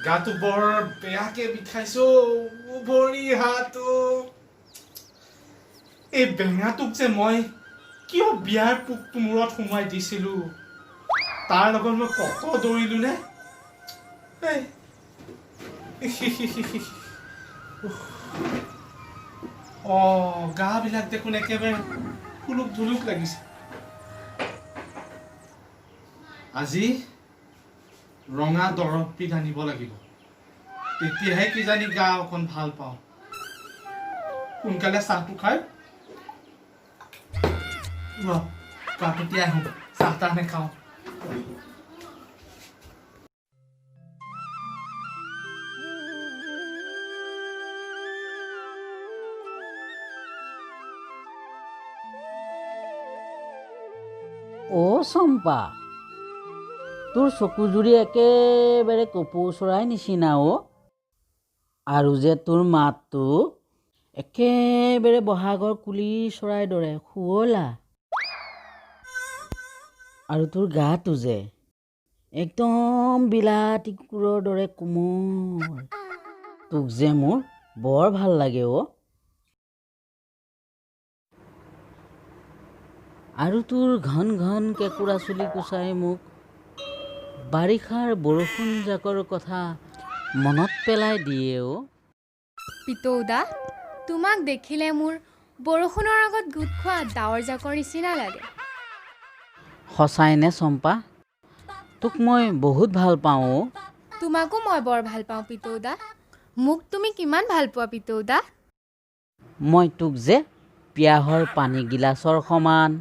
গাটো বৰ বেয়াকে বিষাইছো ভৰি হাতো এই বেঙাটোক যে মই কিয় বিয়াৰ পোকটো মূৰত সোমাই দিছিলো তাৰ লগত মই কত দৌৰিলো নে গা বিলাক দেখোন একেবাৰে ফুলুক ধুলুক লাগিছে আজি ৰঙা দৰৱ পিঠ আনিব লাগিব তেতিয়াহে কিজানি গা অকণ ভাল পাওঁ সোনকালে চাহটো খাই গাটো তিয়াই আহোঁ চাহ তাহ নেখাওঁ চম্পা তোৰ চকুজুৰি একেবাৰে কপৌ চৰাই নিচিনা আৰু যে তোৰ মাতটো একেবাৰে বহাগৰ কুলি চৰাইৰ দৰে শুৱলা আৰু তোৰ গাটো যে একদম বিলাতী কুকুৰৰ দৰে কোমল তোক যে মোৰ বৰ ভাল লাগে আৰু তোৰ ঘন ঘন কেঁকুৰা চুলি কোচাই মোক বাৰিষাৰ বৰষুণ জাকৰ কথা মনত পেলাই দিয়ে পিতৌদা তোমাক দেখিলে মোৰ বৰষুণৰ আগত গোট খোৱা ডাৱৰ জাকৰ নিচিনা লাগে সঁচাইনে চম্পা তোক মই বহুত ভাল পাওঁ তোমাকো মই বৰ ভাল পাওঁ পিতৌদা মোক তুমি কিমান ভাল পোৱা পিতৌদা মই তোক যে পিয়াহৰ পানী গিলাচৰ সমান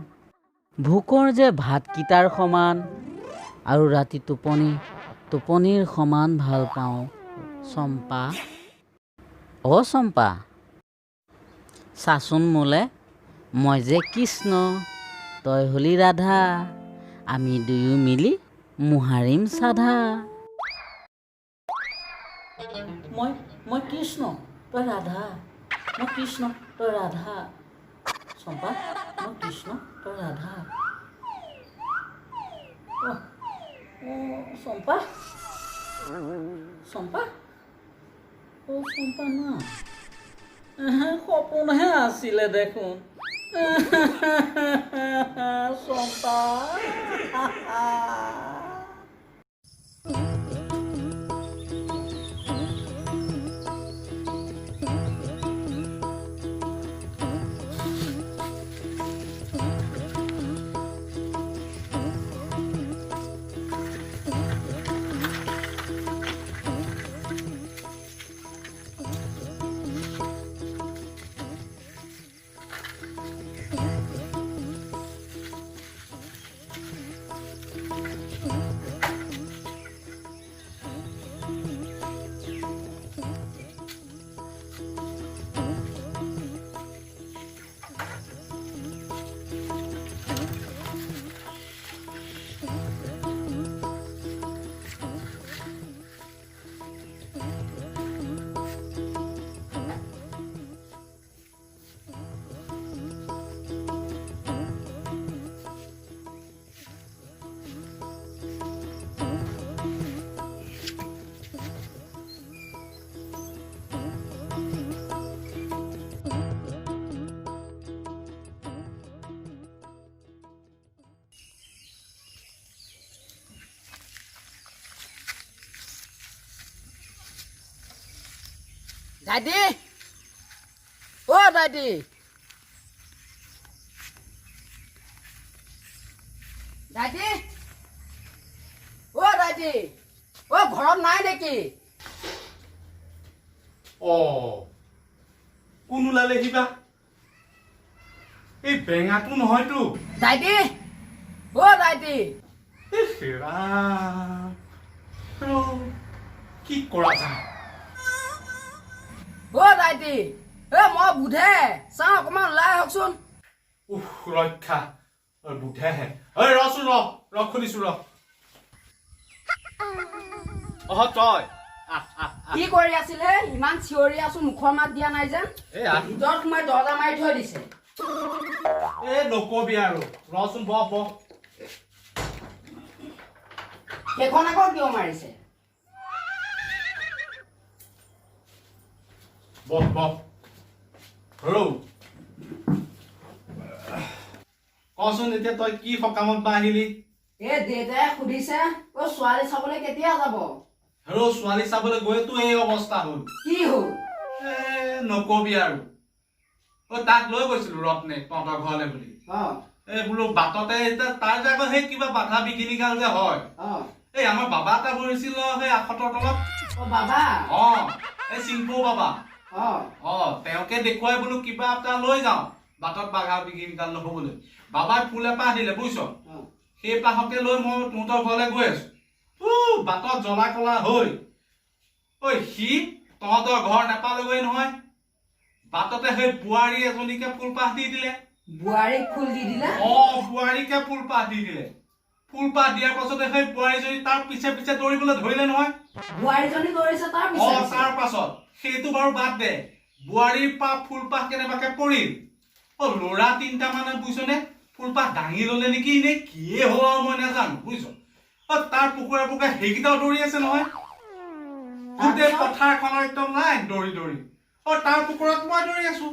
ভোকৰ যে ভাতকেইটাৰ সমান আৰু ৰাতি টোপনিৰ সমান ভাল পাওঁ চম্পা চম্পা চাচোন মোলে মই যে কৃষ্ণ তই হলি ৰাধা আমি দুয়ো মিলি মোহাৰিম চাধা মই কৃষ্ণ তই ৰাধা মই কৃষ্ণ তই ৰাধা চম্পা মই কৃষ্ণ তই ৰাধা চম্পা চম্পা চম্পা না সপোনহে আছিলে দেখোন চম্পা দাদি দাদি দাদি দাদি ঘৰত নাই নেকি কোন ওলালে সিবা এই বেঙাটো নহয়তো দাদি দাদি কি কৰা যায় দাদি মই বুধে চাওঁ অকণমান ওলাই আহকচোন ৰক্ষা বুধেহে ৰচোন ৰ খুলিছো তই কি কৰি আছিলে ইমান চিঞৰি আছো মুখৰ মাত দিয়া নাই যেন ভিতৰত সোমাই দৰজা মাৰি থৈ দিছে নকবি আৰু ৰচোন বহ সেইখন আকৌ কিয় মাৰিছে? বহ বহ ৰৌ কচোন এতিয়া তই কি সকামত বা আহিলি? এই দেউতাই সুধিছে অ' ছোৱালী চাবলৈ কেতিয়া যাব? হেৰৌ ছোৱালী চাবলৈ গৈতো এই অৱস্থা হ'ল। কি হ'ল? নকবি আৰু তাক লৈ গৈছিলো ৰত্নে তহঁতৰ ঘৰলৈ বুলি। এই বোলো বাটতে তাৰ যে আকৌ সেই কিবা বাধা বিঘিনি গাল যে হয়, এই আমাৰ বাবা এটা বহিছিল সেই আখতৰ তলত। বাবা এই চিংপৌ বাবা তেওঁকে দেখুৱাই বোলো কিবা এটা লৈ যাওঁ বাটত বাধা বিঘিনি গাল নহবলৈ। বাবাই ফুল এপাহ দিলে বুজিছ, সেই পাহকে লৈ মই তহঁতৰ ঘৰলৈ গৈ আছো। বাটত জ্বলা কলা হৈ ঐ সি তহঁতৰ ঘৰ নাপালেগৈ নহয়। বাটতে সেই বোৱাৰী এজনীকে ফুলপাহ দি দিলে। বোৱাৰীক ফুল দি দিলে? বোৱাৰীকে ফুলপাহ দি দিলে। ফুলপাহ দিয়াৰ পাছতে সেই বোৱাৰীজনী তাৰ পিছে পিছে দৌৰিবলৈ ধৰিলে নহয়। বোৱাৰীজনী দৌৰিছে তাৰ পিছে? তাৰ পাছত সেইটো বাৰু বাদ দে, বোৱাৰীৰ পৰা ফুলপাহ কেনেবাকে পৰিল। ল'ৰা 3টা মানে বুজিছনে ফুলপাহ দাঙি ললে নেকি নে কিয়ে হ'ল আৰু মই নাজানো বুজিছ। তাৰ পুকুৰে পুকুৰে সেইকেইটাও দৌৰি আছে নহয়। গোটেই পথাৰখনৰ একদম নাই দৌৰি দৌৰি। তাৰ পুকুৰত মই দৌৰি আছো।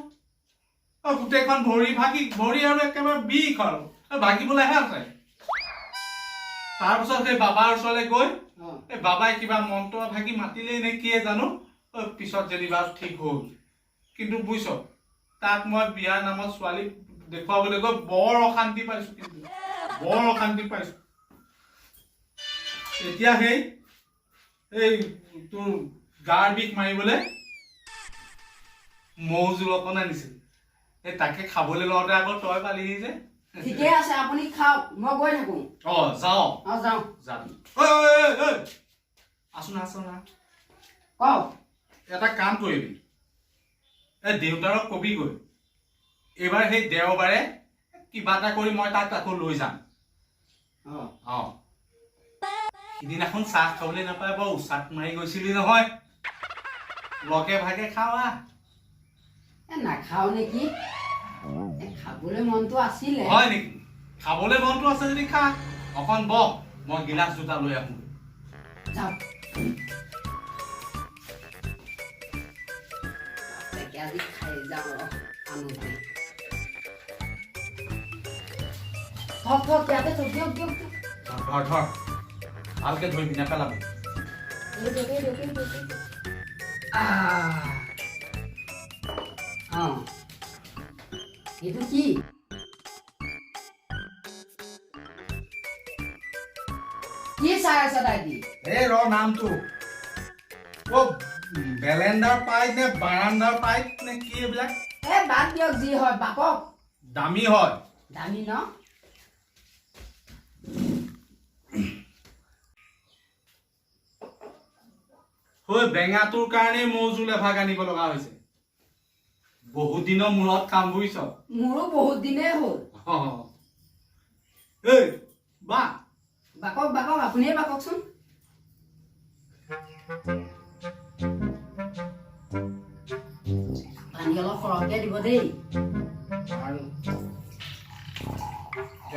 গোটেইখন ভৰি আৰু একেবাৰে বিষ আৰু ভাগিবলৈহে আছে। তাৰপিছত সেই বাবাৰ ওচৰলৈ গৈ এই বাবাই কিবা মন্ত্ৰ ভাগি মাতিলেই নে কিয়ে জানো, পিছত যেনিবা ঠিক হ'ল। কিন্তু বুজিছ তাক মই বিয়াৰ নামত ছোৱালী দেখুৱাবলৈ গৈ বৰ অশান্তি পাইছো, কিন্তু বৰ অশান্তি পাইছো। এতিয়া এই তোৰ গাৰ বিষ মাৰিবলৈ মৌ জোল অকণ আনিছিল, এই তাকে খাবলৈ লওঁতে আকৌ তই পালিহি যে। ঠিকে আছে আপুনি খাওক, মই গৈ থাকো। যাওঁ যাওঁ যাবি। আছো না কওক। এটা কাম কৰিবি, এই দেউতাৰক কবিগৈ এইবাৰ সেই দেওবাৰে কিবা এটা কৰি মই তাক আকৌ লৈ যাম। সিদিনাখন চাহ খাবলৈ নাপায় বৰ উচাত মাৰি গৈছিলি নহয়, লগে ভাগে খাৱা। নাখাও নেকি, খাবলৈ মনটো আছিলে। হয় নেকি? খাবলৈ মনটো আছে যদি খা। অকণ বহ, মই গিলাচ দুটা লৈ আহোঁ। আজি খাই যাওঁ আনোতে। থক ইয়াতে থক, দিয়ক ধৰ ভালকে ধৰিবি নেপেলাবি। এইটো কি? কি চাই আছে দাদি? এই নামটো বেলেণ্ডাৰ পাইপ নে বাৰাণ্ডাৰ পাইপ নে কি এইবিলাক? বাদ দিয়ক যি হয়, বাপক দামী হয়। দামী ন? বেঙাটোৰ কাৰণেই মৌ জোল এভাগ আনিব লগা হৈছে। বহুত দিনৰ মূৰত কাম বুজিছ। মোৰো বহুত দিনেই হ'ল। বাকক আপুনিয়ে বাককচোন। পানী অলপ সৰহকে দিব দেই।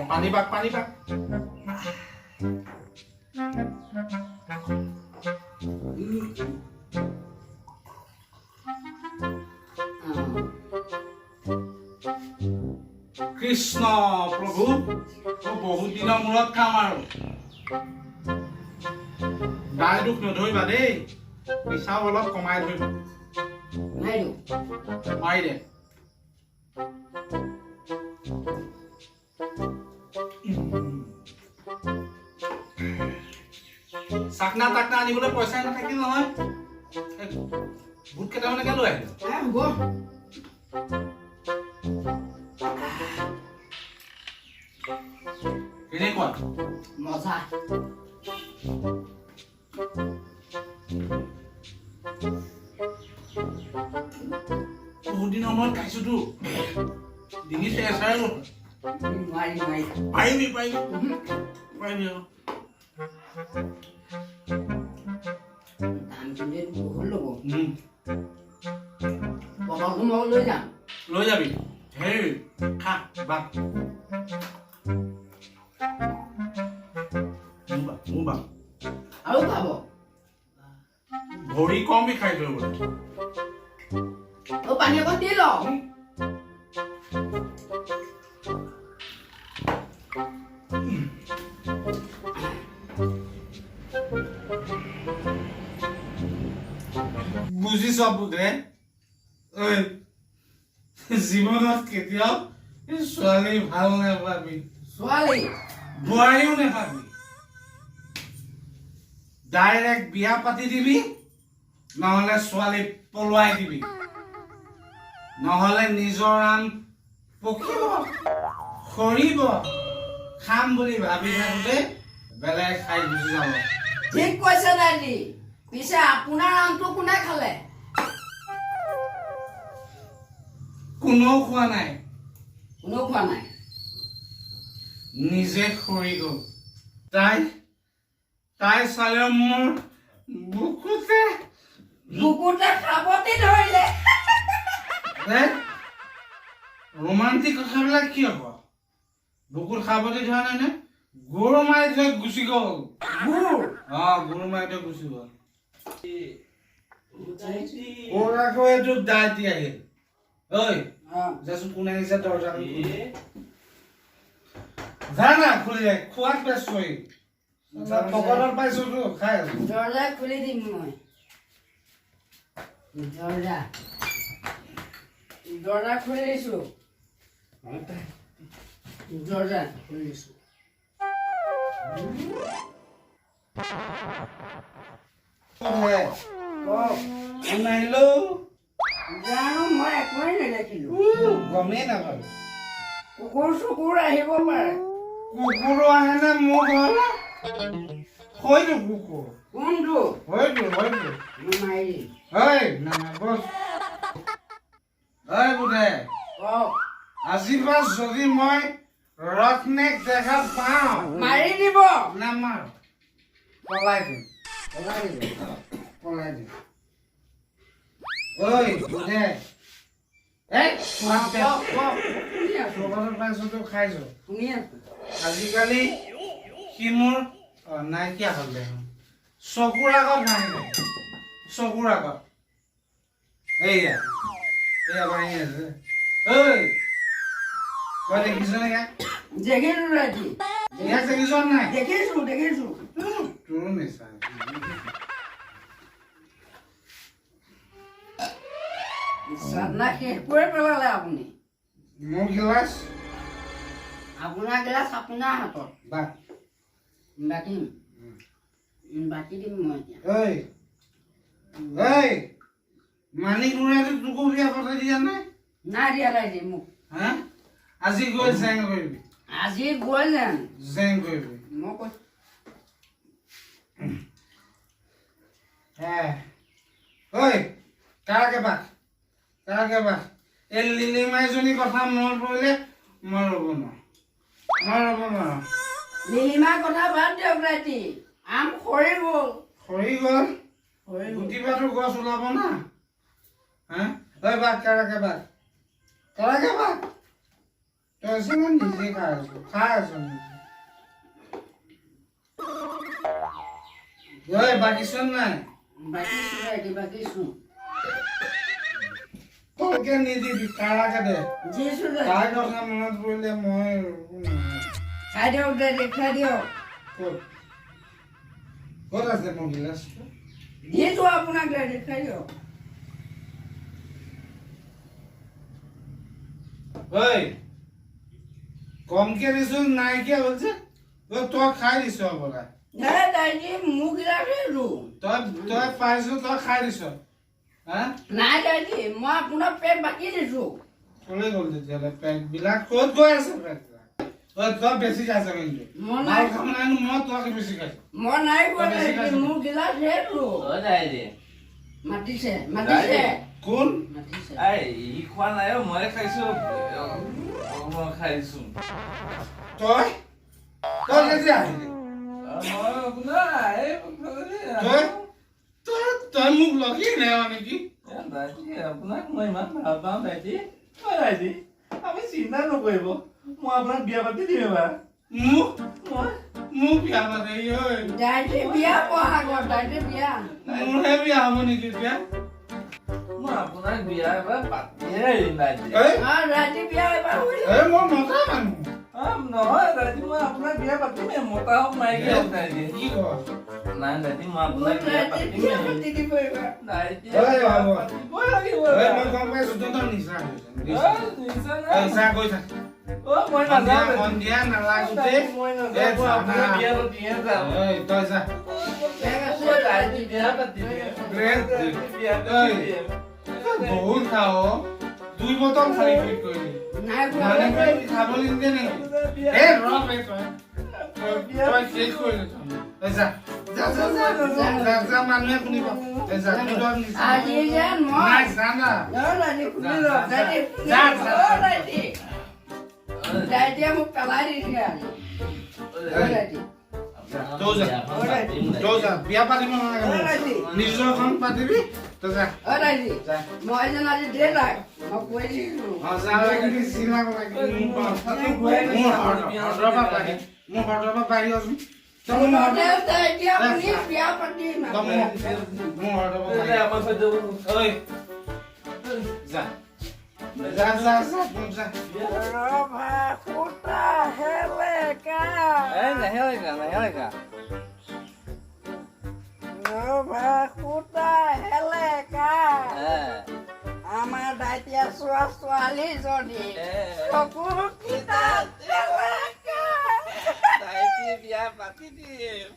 পানী বাক কৃষ্ণ প্ৰভু, বহুত দিনৰ মূৰত খাম আৰু। গাই দুখ নধৰিবা দেই, পিছাও অলপ কমাই ধৰিবা। মাৰি দে। চাকনা তাকনা আনিবলৈ পইচা নাথাকিল নহয়, বুট কেইটামানকে লৈ আহিলো। কেনেকুৱা মজা? বহুত দিনৰ মূৰত খাইছোতো, ডিঙি চেঁচাই গ'ল। পাৰিবি বটলটো মই লৈ যাম। লৈ যাবি। হেৰি খা বাক মোৰ পাব ভৰি কম বিষাই থৈ বোলে পানী অকণ দি লওঁ বুজিছ বুধে ঐ জীৱনত কেতিয়াও ছোৱালী ভাল নাপাবি ছোৱালী বোৱাৰীও নাপাবি ডাইৰেক্ট বিয়া পাতি দিবি নহলে ছোৱালী পলুৱাই দিবি নহলে নিজৰ আম পকিব সৰিব খাম বুলি ভাবি থাকোঁতে বেলেগ খাই গুচি যাব ঠিক কৈছে দাদী পিছে আপোনাৰ আমটো কোনে খালে কোনেও খোৱা নাই কোনেও খোৱা নাই নিজে সৰি গল তাই চালে মোৰ বুকুতে খাবতি ধৰিলে ৰোমান্টিক কথাবিলাক কি হব বুকুত খাবতি ধৰা নাই নে গৰু মাৰি থৈ গুচি গল গৰু মাৰি থৈ গুচি গল আকৌ এইটো দাইটি আহিল ঐ যাচোন কোনে আহিছে দৰজা যা না খুলি যায় খোৱাত ব্যস্ত পকৰত পাইছোতো খাই আছো দৰজা খুলি দিম মই দৰজা খুলি দিছো দৰজা খুলি দিছো নাহিলো জানো মই একোৱেই নেদেখিলো গমেই নাপালো কুকুৰ চুকুৰ আহিব পাৰে কুকুৰো আহে নে মোৰ ঘৰলৈ হয়তো কুকুৰ কোনটো হয়তো মাৰি হয় না বস হয় বুধে আজিৰ পৰা যদি মই ৰত্নেক দেখা পাওঁ মাৰি দিব নামাৰ পলাই দিম ঐ বুধে খাইছো আজিকালি সি মোৰ নাইকিয়া হল দেখোন চকুৰ আগত নাহিলে চকুৰ আগত এইয়া ভাঙি আছে ঐ তই দেখিছ নে ইয়াক দেখিছো ৰাতি ইয়াক দেখিছ নাই দেখিছো তোৰো নিচা চাদনা শেষ কৰি পেলালে আপুনি মোৰ গিলাচ আপোনাৰ গিলাচ আপোনাৰ হাতত বাক বাকি দিম মই এতিয়া ঐ মানিক মুৰাটো তোকো বিয়া পঠাই দিয়া নাই নাই দিয়া মোক হা আজি গৈ জেং কৰিবি আজি গৈ জেং কৰিবি মই কৈছো ঐ কাৰাকে বাক এই লিলিমাইজনী কথা মনত পৰিলে মই ৰ'ব নোৱাৰো নীলিমাৰ কথা বাদ দিয়ক ৰাতি আম সৰি গ'ল গুটি পাতো গছ ওলাব না হা ঐ বাক কাৰাকে বাক তই মই নিজে খাই আছো নিজে ঐ বাকিছ নাই বাকিছো তলকে নিদিবি কাৰাকে দে দিছো তাই কথা মনত পৰিলে মই খাই দিয়ক খাই দিয়ক ক'ত আছে মোৰ গিলাচটো দিছো আপোনাক খাই দিয়ক ঐ কমকে দিছো নাইকিয়া হৈছে তই খাই দিছ বোলা মোক গিলাচে তই পাইছ তই খাই দিছ হা নাই দাদী মই আপোনাৰ পেট বাকি দিছো চলে গ'ল তেতিয়াহ'লে পেট বিলাক ক'ত গৈ আছে পেট তই বেছি খাইছ কিন্তু ভাল খাব নাই মই তই বেছি খাইছ মই নাই খোৱা মোৰ গিলাচ মাতিছে কোন ই খোৱা নাই মই খাইছো খাইছো তই কেতিয়া আহিলি তই মোক লগি নাই নেকি আপোনাক মই ইমান ভাল পাওঁ দাইটি দাইটি আপুনি চিন্তা নকৰিব মই আপোনাক বিয়া পাতি দিম এবাৰ মোক বিয়া পাতে ই ঐ ডাইৰেক্ট বিয়া পোৱা আগত ডাইৰেক্ট বিয়া মোৰহে বিয়া হ'ব নেকি বিয়া মই আপোনাক বিয়া এবাৰ পাতিহে এৰিম ৰাইজে। ৰাতি বিয়া এবাৰ হৈ এই মই মতা মানুহ নহয় ৰাইজে, মই আপোনাক বিয়া পাতিমেই, মতা হওক মাইকী হওক ৰাইজে। কি কয় নাই ৰাইজে, মই আপোনাক বিয়া পাতিমেই। ৰাইজে ঐ বাবু পাতিবই লাগিব। ঐ মই গম পাইছোঁ তহঁতৰ নিচা নিচা গৈ থাক মই নাযাওঁ। সন্ধিয়া নালাগোতে মই নাযাওঁ, আপোনাক বিয়া পাতিহে যাম। ঐ তই যা ৰাইজে বিয়া পাতিমেই। বিয়া পাতিমেই। বহুত খাও 2 বটল খালি ফিট কৰিলি নাই মানে খাবলৈ নিদিয়ে নেকি এই ৰ তই শেষ কৰিলি তই যা যা যা যা যা যা মানুহে শুনিব এই যা তই নিচা আজি যেন মই নাই যা না ৰাতি শুনি ল ৰাতি যা, যা। ৰাতি ৰাতিয়ে মোক পেলাই দিছে আজি ৰাতি তই যা বিয়া পাতিব নালাগে নিজৰখন পাতিবি তই যা ৰাতি যা মই যেন আজি দেউতাক মই কৈ দিছিলোঁ যা লাগি চিনাব লাগে মোৰ হৰ্ডৰ পৰা বাঢ়ি আছোঁ তই মোৰ হৰ্ডৰ এতিয়া আপুনি বিয়া পাতি তই মোৰ হৰ্ডৰ পৰা বাঢ়ি আমাৰ সৈতে ঐ যা যা যা যা যা ৰভা সূতা হেলেকা নাহেলেকা। ৰভা সূতা হেলেকা আমাৰ দাইতিয়া চোৱা ছোৱালীজনী চকুৰ কিতাপ হেলেকা বিয়া পাতি দিম।